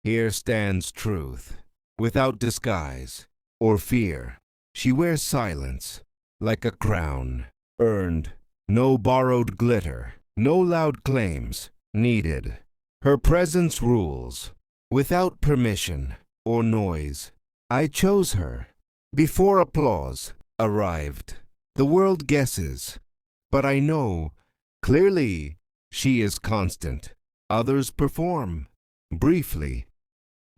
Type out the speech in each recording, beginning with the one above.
Here stands truth, without disguise or fear. She wears silence, like a crown, earned, no borrowed glitter, no loud claims needed. Her presence rules, without permission or noise. I chose her, before applause arrived. The world guesses, but I know, clearly, she is constant. Others perform, briefly.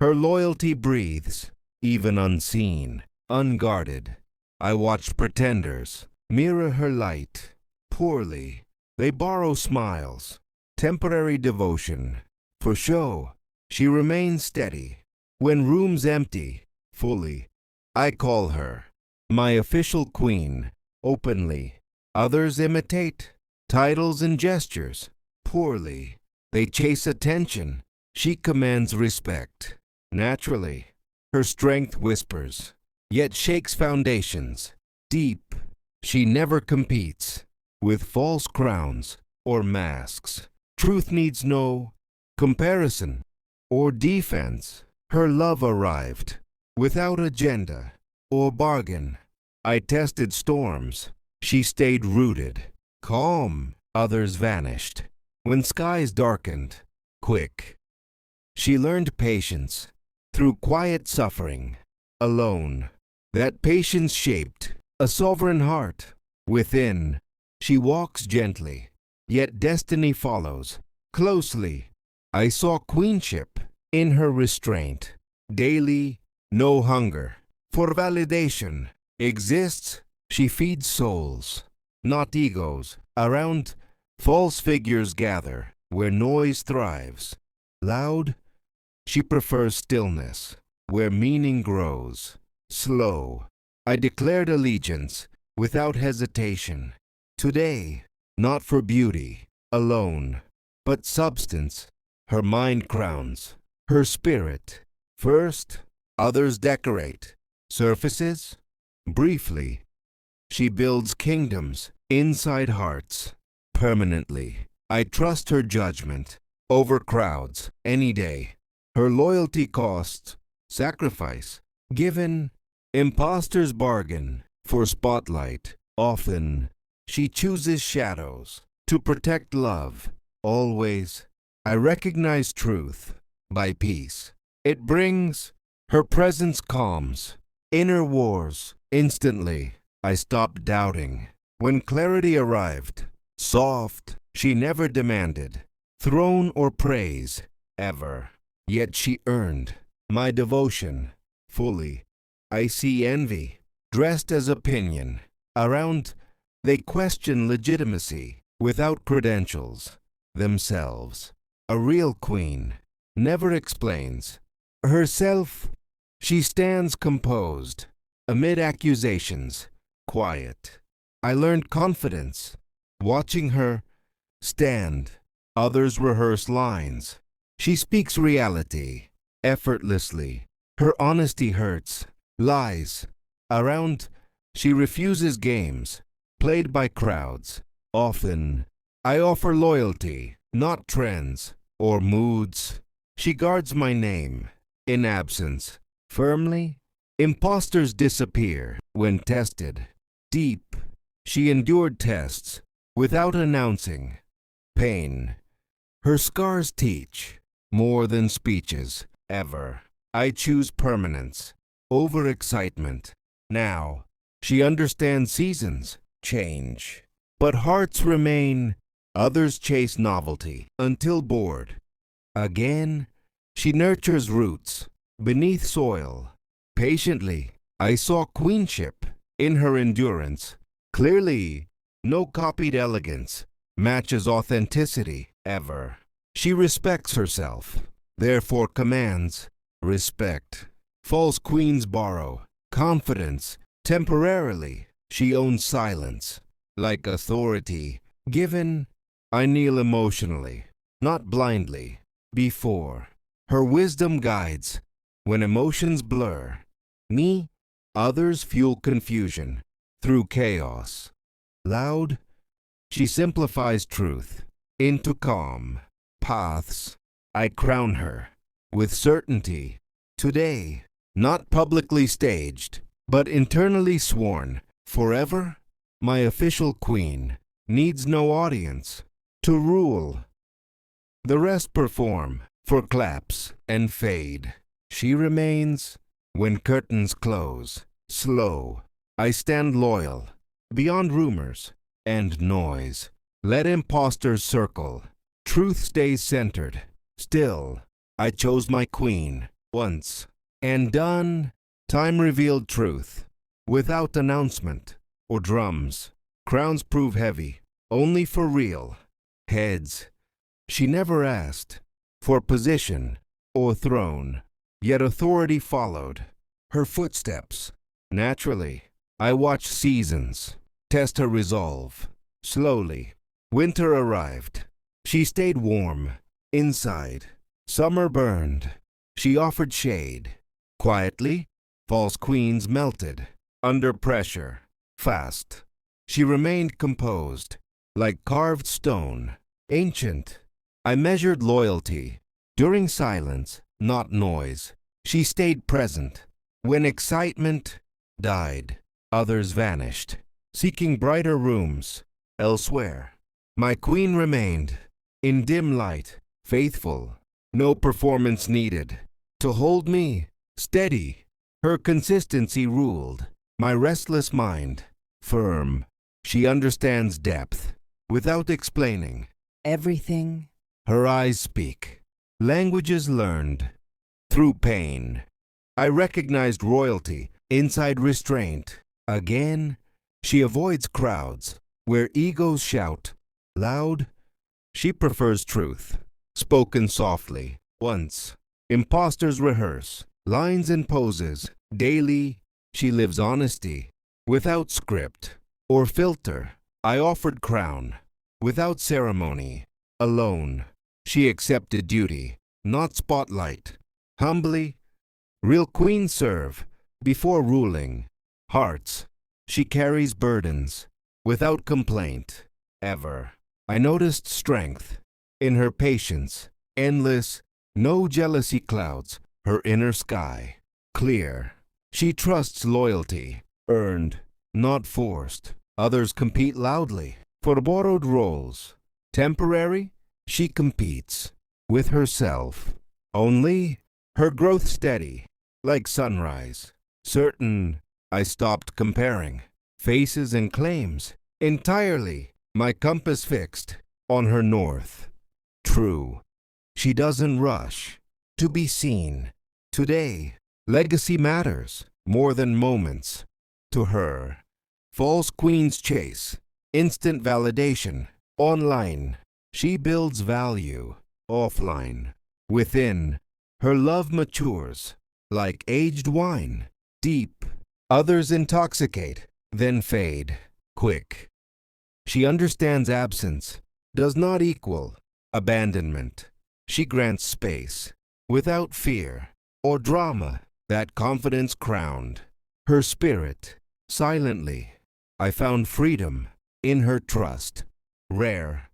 Her loyalty breathes, even unseen, unguarded. I watch pretenders mirror her light, poorly. They borrow smiles, temporary devotion. For show, she remains steady. When rooms empty, fully, I call her my official queen, openly. Others imitate titles and gestures, poorly. They chase attention. She commands respect, naturally. Her strength whispers, yet shakes foundations, deep. She never competes with false crowns or masks. Truth needs no comparison or defense. Her love arrived without agenda or bargain. I tested storms. She stayed rooted, calm. Others vanished when skies darkened, quick. She learned patience through quiet suffering, alone. That patience shaped a sovereign heart. Within, she walks gently, yet destiny follows closely. I saw queenship in her restraint. Daily, no hunger for validation exists. She feeds souls, not egos. Around, false figures gather where noise thrives. Loud, she prefers stillness where meaning grows. Slow, I declared allegiance without hesitation. Today, not for beauty alone, but substance. Her mind crowns, her spirit. First, others decorate surfaces. Briefly, she builds kingdoms inside hearts. Permanently, I trust her judgment over crowds any day. Her loyalty costs sacrifice. Given, impostors bargain for spotlight. Often, she chooses shadows to protect love. Always, I recognize truth by peace. It brings, her presence calms inner wars. Instantly, I stopped doubting. When clarity arrived, soft, she never demanded throne or praise, ever. Yet she earned my devotion fully. I see envy, dressed as opinion. Around, they question legitimacy without credentials. Themselves, a real queen, never explains herself. She stands composed amid accusations, quiet. I learned confidence watching her stand. Others rehearse lines. She speaks reality effortlessly. Her honesty hurts. Lies around, she refuses games played by crowds. Often, I offer loyalty, not trends or moods. She guards my name in absence. Firmly, impostors disappear when tested. Deep, she endured tests without announcing pain. Her scars teach more than speeches ever. I choose permanence over excitement. Now, she understands seasons change, but hearts remain. Others chase novelty until bored. Again, she nurtures roots beneath soil. Patiently, I saw queenship in her endurance. Clearly, no copied elegance matches authenticity ever. She respects herself, therefore commands respect. False queens borrow confidence temporarily. She owns silence like authority. Given, I kneel emotionally, not blindly. Before, her wisdom guides when emotions blur. Me, others fuel confusion through chaos. Loud, she simplifies truth into calm paths. I crown her with certainty. Today, not publicly staged, but internally sworn. Forever, my official queen needs no audience to rule. The rest perform for claps and fade. She remains when curtains close. Slow, I stand loyal, beyond rumors and noise. Let impostors circle. Truth stays centered. Still, I chose my queen once. And done, time revealed truth. Without announcement or drums, crowns prove heavy, only for real heads. She never asked for position or throne, yet authority followed her footsteps. Naturally, I watched seasons test her resolve. Slowly, winter arrived. She stayed warm inside. Summer burned. She offered shade. Quietly, false queens melted under pressure. Fast, she remained composed, like carved stone, ancient. I measured loyalty during silence, not noise. She stayed present. When excitement died, others vanished, seeking brighter rooms elsewhere. My queen remained in dim light, faithful, no performance needed to hold me steady. Her consistency ruled my restless mind, firm. She understands depth without explaining everything. Her eyes speak languages learned through pain. I recognized royalty inside restraint. Again, she avoids crowds where egos shout loud. She prefers truth, spoken softly. Once, impostors rehearse lines and poses. Daily, she lives honesty without script or filter. I offered crown without ceremony. Alone, she accepted duty, not spotlight. Humbly, real queens serve before ruling hearts. She carries burdens without complaint. Ever, I noticed strength in her patience. Endless, no jealousy clouds her inner sky. Clear, she trusts loyalty, earned, not forced. Others compete loudly for borrowed roles. Temporary, she competes with herself. Only her growth steady, like sunrise. Certain, I stopped comparing faces and claims. Entirely, my compass fixed on her north. True, she doesn't rush to be seen. Today, legacy matters more than moments to her. False queens chase instant validation. Online, she builds value. Offline, within, her love matures like aged wine. Deep, others intoxicate, then fade. Quick, she understands absence does not equal abandonment. She grants space without fear or drama. That confidence crowned her spirit. Silently, I found freedom in her trust. Rare,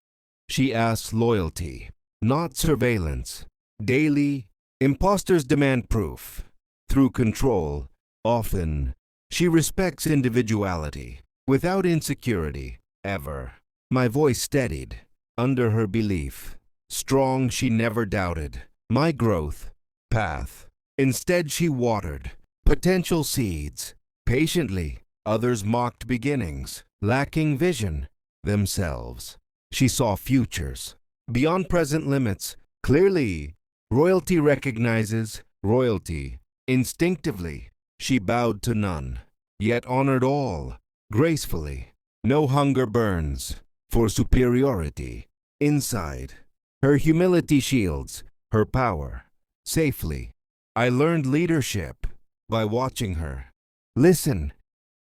she asks loyalty, not surveillance. Daily, impostors demand proof. Through control, often, she respects individuality without insecurity. Ever, my voice steadied under her belief. Strong, she never doubted my growth path. Instead, she watered potential seeds. Patiently, others mocked beginnings, lacking vision themselves. She saw futures beyond present limits. Clearly, royalty recognizes royalty. Instinctively, she bowed to none, yet honored all gracefully. No hunger burns for superiority. Inside, her humility shields her power safely. I learned leadership by watching her. Listen,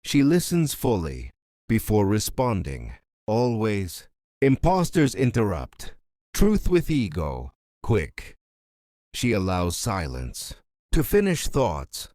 she listens fully before responding. Always, impostors interrupt. Truth with ego. Quick, she allows silence to finish thoughts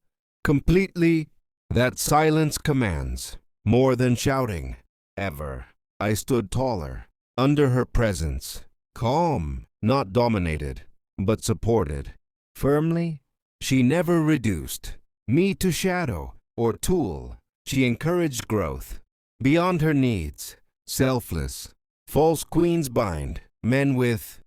completely. That silence commands more than shouting. Ever, I stood taller under her presence. Calm, not dominated, but supported. Firmly, she never reduced me to shadow or tool. She encouraged growth beyond her needs. Selfless, false queens bind men with